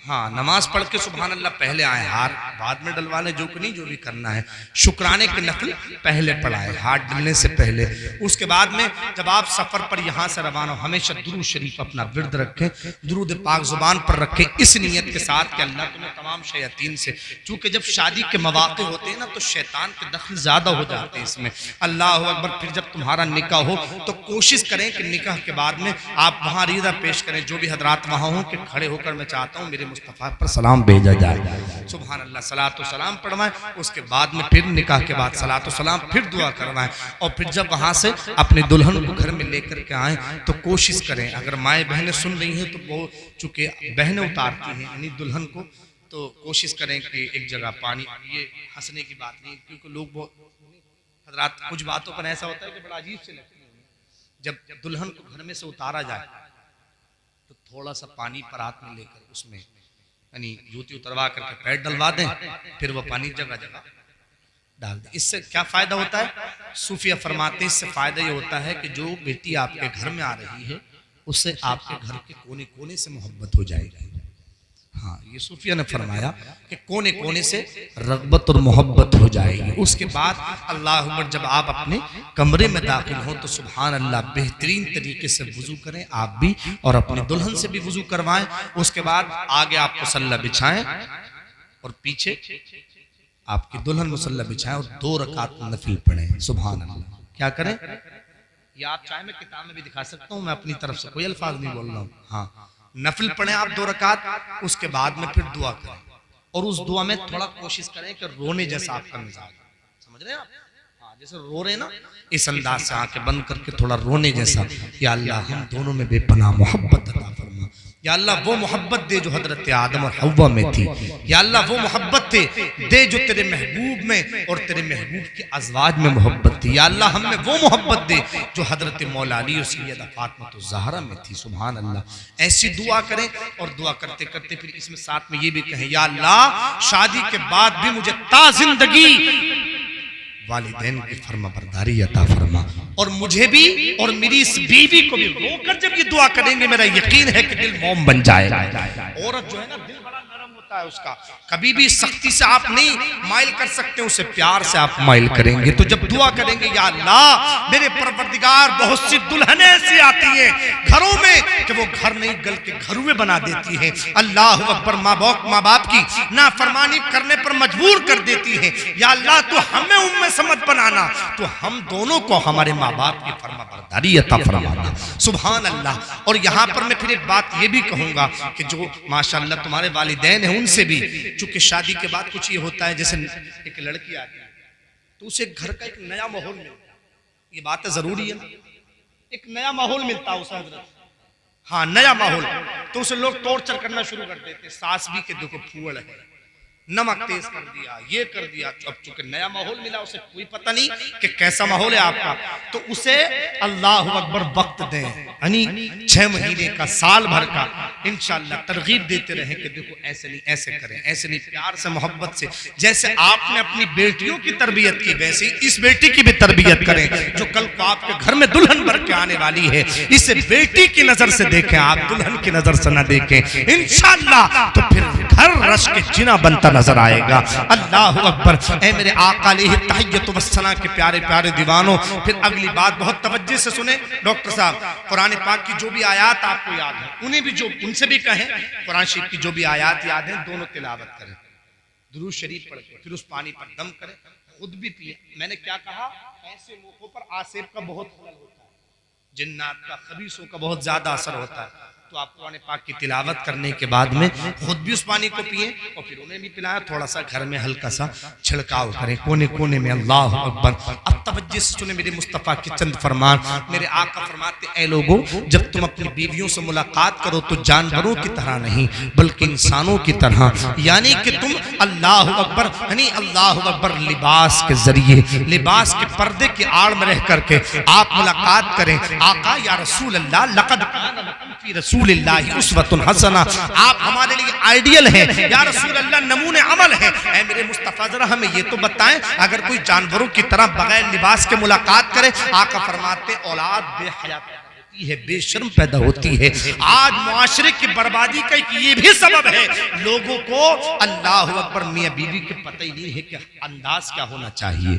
हाँ, नमाज पढ़ के सुभान अल्लाह पहले आए, हार बाद में डलवा लें, जो कि नहीं, जो भी करना है। शुक्राने के नफल पहले पढ़ाए हाथ डलने से पहले। उसके बाद में जब आप सफर पर यहाँ से रवाना हो, हमेशा दुरूद शरीफ अपना विर्द रखें, दुरूद पाक जुबान पर रखें, इस नियत के साथ कि अल्लाह तुम्हें तमाम शैतान से, चूंकि जब शादी के मौके होते हैं ना, तो शैतान के दखल ज्यादा हो जाते हैं इसमें। अल्लाह अकबर। फिर जब तुम्हारा निकाह हो तो कोशिश करें कि निकाह के बाद में आप वहाँ रीदा पेश करें, जो भी हजरात वहाँ हो, कि खड़े होकर मैं चाहता हूँ मेरे मुस्तफ़ा पर सलाम भेजा जाए। सुभान अल्लाह, सलातो सलाम पढ़वाएं, उसके बाद में फिर निकाह के बाद सलातो सलाम, फिर दुआ करवाएं। और फिर जब वहां से अपनी दुल्हन को घर में लेकर के आए तो कोशिश करें, अगर माएँ बहनें सुन रही हैं तो वो चूंकि बहनें उतारती हैं यानी दुल्हन को, तो कोशिश करें कि एक जगह पानी, ये हंसने की बात नहीं, क्योंकि लोग हजरात कुछ बातों पर ऐसा होता है कि बड़ा अजीब से लगती है। जब दुल्हन को घर में से उतारा जाए तो थोड़ा सा पानी परात में लेकर उसमें यानी जूती उतरवा करके पैर डलवा दें, फिर वो पानी जगह जगह डाल दें। इससे क्या फायदा होता है? सूफिया फरमाते हैं इससे फायदा ये होता है कि जो बेटी आपके घर में आ रही है उससे आपके घर के कोने कोने से मोहब्बत हो जाएगी। हाँ, ये सूफिया ने फरमाया कि कोने कोने से रग़बत और मोहब्बत हो जाएगी। उसके बाद अल्लाह अकबर, जब आप अपने कमरे में दाखिल हो तो सुभान अल्लाह बेहतरीन तरीके से वुजू करें आप भी, और अपनी दुल्हन से भी वुजू करवाएं। उसके बाद आगे आप मुसल्ला बिछाएं और पीछे आपकी दुल्हन मुसल्ला बिछाएं और 2 रकात नफिल पढ़ें। सुभान अल्लाह। क्या करें? ये आप चाहे मैं किताब में भी दिखा सकता हूँ, मैं अपनी तरफ से कोई अल्फाज नहीं बोल रहा हूँ। हाँ, नफिल पढ़ें आप 2 रकात, उसके बाद में फिर दुआ करें, और उस दुआ में थोड़ा कोशिश करें कि रोने जैसा आपका मिजाज, समझ रहे हैं आप? हाँ, जैसे रो रहे ना, इस अंदाज से आंखें बंद करके थोड़ा रोने जैसा। या अल्लाह, हम दोनों में बेपनाह मोहब्बत अता फरमा। या अल्लाह, वो मोहब्बत दे जो हजरत आदम और हव्वा में थी। या अल्लाह, वो मोहब्बत दे जो तेरे महबूब में और तेरे महबूब के अज़वाज में मोहब्बत थी। या अल्लाह, हमें वो मोहब्बत दे जो हजरत मौला अली और सैयदा फातिमा ज़हरा में थी। सुभान अल्लाह। ऐसी दुआ करें, और दुआ करते करते फिर इसमें साथ में ये भी कहें, या अल्लाह, शादी के बाद भी मुझे ता जिंदगी वालिदैन की फर्मा बरदारी अता फरमा, और मुझे भी और मेरी इस बीवी को भी। रोकर जब ये दुआ करेंगे मेरा यकीन है कि दिल मोम बन जाएगा। औरत जो है ना, दिल बड़ा नरम होता है उसका, कभी भी सख्ती से आप नहीं माइल कर सकते, उसे प्यार से आप माइल करेंगे। तो जब दुआ करेंगे, या अल्लाह, मेरे परवरदिगार, बहुत सी दुल्हनें ऐसी आती हैं घरों में कि वो घर नहीं गल के घरुए बना देती हैं। अल्लाह अकबर। माँ बाप की नाफरमानी करने पर मजबूर कर देती हैं। या अल्लाह, तो हमें उम्में समझ बनाना, तो हम दोनों को हमारे माँ बाप की फर्मा बरदारी अता फरमाना। सुभान अल्लाह। और यहाँ पर मैं फिर एक बात ये भी कहूँगा कि जो माशाअल्लाह तुम्हारे वालिदैन हैं, उनसे भी, चूंकि शादी के बाद कुछ ये होता है, जैसे एक लड़की आती है तो उसे घर का एक नया माहौल मिलता है। ये बात जरूरी है ना, एक नया माहौल मिलता है उसे हजरत। हाँ, नया माहौल, तो उसे लोग टॉर्चर करना शुरू कर देते। सास भी के देखो फूल है, नमक तेज कर दिया, ये कर दिया। अब चूंकि नया माहौल मिला, उसे कोई पता नहीं कि कैसा माहौल है आपका, तो उसे अल्लाह अकबर वक्त दें, यानी 6 महीने का, साल भर का, इंशाअल्लाह तरगीब देते रहें कि देखो ऐसे नहीं, ऐसे करें, ऐसे नहीं, प्यार से मोहब्बत से। जैसे आपने अपनी बेटियों की तरबियत की, वैसे ही इस बेटी की भी तरबियत करें जो कल को आपके घर में दुल्हन बन के आने वाली है। इसे बेटी की नजर से देखें, आप दुल्हन की नजर से ना देखें, इंशाअल्लाह तो फिर घर रश के जिना बनता नजर आएगा। अल्लाह अकबर। ऐ मेरे आका अलैहि वस्सलाम के प्यारे प्यारे दीवानों, फिर अगली बात बहुत तवज्जो से सुने डॉक्टर साहब। कुरान पाक की जो भी आयात आपको याद है, उन्हें भी, जो उनसे भी कहें कुरान शरीफ की जो भी आयात याद है, दोनों तिलावत करें, दुरूद शरीफ पढ़ के, फिर उस पानी पर दम करें, खुद भी पिए। मैंने क्या कहा, ऐसे मौकों पर आसेब का बहुत खलल होता है, जिन्नात का, खबीसों का बहुत ज्यादा असर होता है। तो आप कुरान पाक की तिलावत करने के बाद में खुद भी उस पानी को पिए और फिर उन्हें भी पिलाएं। थोड़ा सा घर में हल्का सा छिड़काव करें कोने कोने में। अल्लाह अकबर। अब तवज्जो से सुने मेरे मुस्तफ़ा के चंद फरमान। मेरे आका फरमाते, ऐ लोगों, जब तुम अपनी बीवियों से मुलाकात करो तो जानवरों की तरह नहीं बल्कि इंसानों की तरह, यानी कि तुम अल्लाह अकबर, यानी अल्लाह अकबर लिबास के जरिए, लिबास के पर्दे की आड़ में रह करके आप मुलाकात करें। आका या रसूल अल्लाह, लक़द काना लकुम फी रसूलिल्लाहि उस्वतुन हसना, आप हमारे लिए आइडियल हैं या रसूल अल्लाह, नमूने अमल है। ऐ मेरे मुस्तफा जरा हमें ये तो बताएं, अगर कोई जानवरों की तरह बगैर लिबास के मुलाकात करे, आका फरमाते औलाद बेहया होती है, बेशर्म पैदा होती है। आज मुआशरे की बर्बादी का एक ये भी सबब है, लोगों को अल्लाह अकबर मियां बीवी के पता ही नहीं है कि अंदाज क्या होना चाहिए,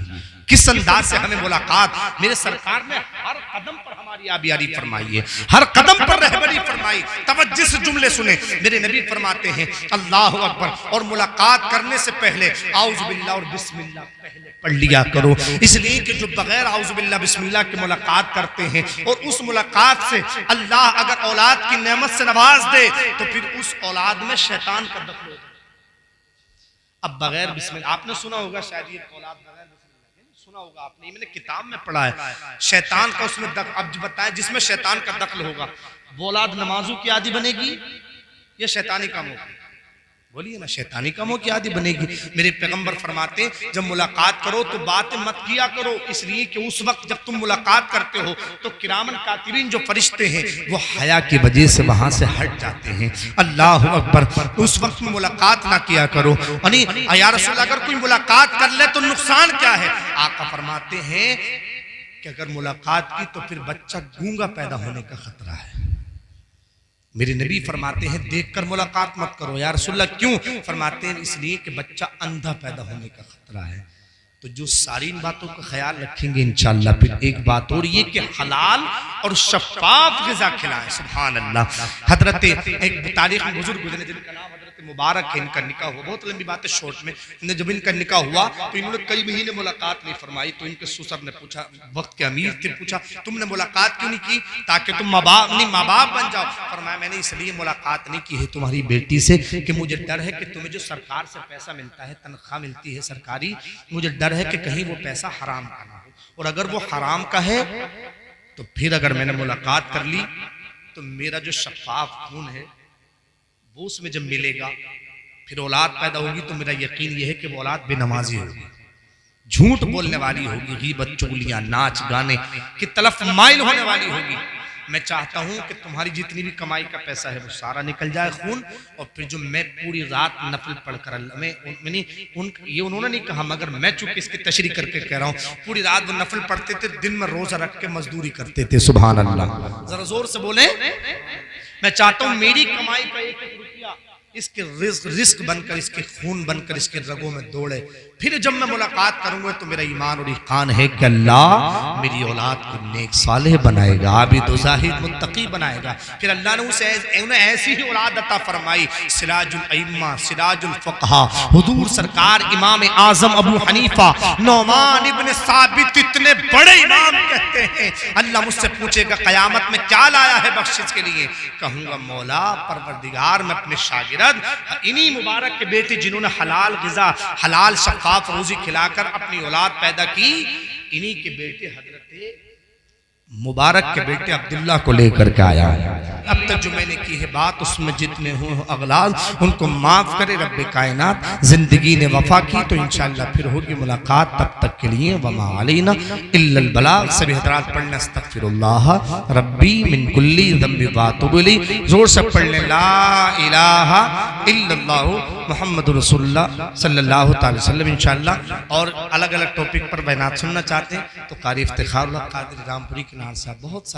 किस अंदाज से हमें मुलाकात। मेरे सरकार ने हर कदम पर हमारी आबियारी फरमाई है, हर कदम पर रहबरी फरमाई। तवज्जो से जुमले सुने, मेरे नबी फरमाते हैं अल्लाह अकबर, और मुलाकात करने से पहले आउज़ बिल्लाह और बिस्मिल्लाह पहले पढ़ लिया करो, इसलिए कि जो बगैर आउज़ बिल्लाह बिस्मिल्लाह की मुलाकात करते हैं और उस मुलाकात से अल्लाह अगर औलाद की नेमत से नवाज दे तो फिर उस औलाद में शैतान का दखल होता है। अब बगैर बिस्मिल्लाह, आपने सुना होगा शायद ये औलाद बगैर बिस्मिल्लाह, सुना होगा आपने, मैंने किताब में पढ़ा है, शैतान का उसमें दखल। अब बताएं, जिसमें शैतान का दखल होगा वो औलाद नमाजों की आदि बनेगी या शैतानी काम होगी? बोलिए ना, शैतानी कामों की आदि बनेगी। मेरे पैगंबर फरमाते, जब मुलाकात करो तो बातें मत किया करो, इसलिए कि उस वक्त जब तुम मुलाकात करते हो तो किरामन कातिरीन जो फरिश्ते हैं वो हया की वजह से वहां से हट जाते हैं। अल्लाह अकबर। उस वक्त में मुलाकात ना किया करो। या रसूल, अगर कोई मुलाकात कर ले तो नुकसान क्या है? आका फरमाते हैं कि अगर मुलाकात की तो फिर बच्चा गूंगा पैदा होने का खतरा है। मेरे नबी फरमाते हैं देखकर मुलाकात मत करो। या रसूलल्लाह, क्यों? फरमाते हैं इसलिए कि बच्चा अंधा पैदा होने का खतरा है। तो जो सारी इन बातों का ख्याल रखेंगे इंशाअल्लाह। फिर एक बात और ये कि हलाल और शफाफ ग़िज़ा खिलाएं। सुभान अल्लाह। हजरत एक तारीख में बुजुर्ग गुजरे जिनका नाम हजरत मुबारक है, इनका निकाह हुआ, बहुत लंबी बात है शॉर्ट में। जब इनका निकाह हुआ तो इन्होंने कई महीने मुलाकात नहीं फरमाई। तो इनके ससुर ने पूछा, वक्त के अमीर थे, पूछा तुमने मुलाकात क्यों नहीं की? ताकि तुम माँ बाप बन जाओ। फरमाया मैंने इसलिए मुलाकात नहीं की है तुम्हारी बेटी से कि मुझे डर है कि तुम्हें जो सरकार से पैसा मिलता है, तनख्वाह मिलती है सरकारी, मुझे डर है कि कहीं वो पैसा हराम का ना हो, और अगर वो हराम का है तो फिर अगर मैंने मुलाकात कर ली तो मेरा जो शफाफ खून है वो उसमें जब मिलेगा, फिर औलाद पैदा होगी तो मेरा यकीन यह है कि वो औलाद बेनमाजी होगी, झूठ बोलने वाली होगी, गीबत, चुगलियां, नाच गाने की तरफ माइल होने वाली होगी। मैं चाहता हूं कि तुम्हारी जितनी भी कमाई का पैसा है वो सारा निकल जाए खून, और फिर जो मैं पूरी रात नफल पढ़कर ये उन्होंने नहीं कहा, मगर मैं चूंकि इसकी तशरीह करके कह रहा हूँ, पूरी रात वो नफल पढ़ते थे, दिन में रोजा रख के मजदूरी करते थे। सुभान अल्लाह। जरा जोर से बोले। मैं चाहता हूं मेरी कमाई का एक रुपया इसके रिस्क बनकर, इसके खून बनकर इसके रगों में दौड़े। फिर जब मैं मुलाकात करूंगा तो मेरा ईमान और ईकान है कि अल्लाह मेरी औलाद को नेक सालेह बनाएगा, आबिद ज़ाहिद मुत्तकी बनाएगा। फिर अल्लाह ने उन्हें ऐसी ही औलाद अता फरमाई। सिराजुल अइम्मा, सिराजुल फक़हा, हुजूर सरकार इमाम आज़म अबू हनीफा नौमान इब्न साबित इतने बड़े इमाम कहते हैं, अल्लाह मुझसे पूछेगा क़यामत में क्या लाया है बख्शिश के लिए? कहूँगा मौला परवरदिगार, मैं अपने शागिर्द इन्हीं मुबारक के बेटे जिन्होंने हलाल ग़िज़ा, हलाल शफ़ाफ रोज़ी खिलाकर अपनी औलाद पैदा की, इन्हीं के बेटे हजरत मुबारक के बेटे अब्दुल्ला को लेकर के आया। अब तक जो मैंने की है बात उसमें जितने हो अगलाल उनको माफ करे रब्बे कायनात। जिंदगी ने वफा की तो इंशाअल्लाह फिर होगी मुलाकात, तब तक के लिए वमा अलैना इल्लल बलाग। सभी हज़रात पढ़ना अस्तगफिरुल्लाह रब्बी मिन कुल्ली ज़ंबि व अतूबु इलैह। जोर से पढ़ लें ला इलाहा इल्लल्लाह मुहम्मदुर रसूलुल्लाह सल्लल्लाहु अलैहि वसल्लम इंशाअल्लाह। और अलग अलग टॉपिक पर बयानात सुनना चाहते हैं तो कारी इफ्तिखारुल्लाह कादिर रामपुरी के नाम साहब बहुत सारे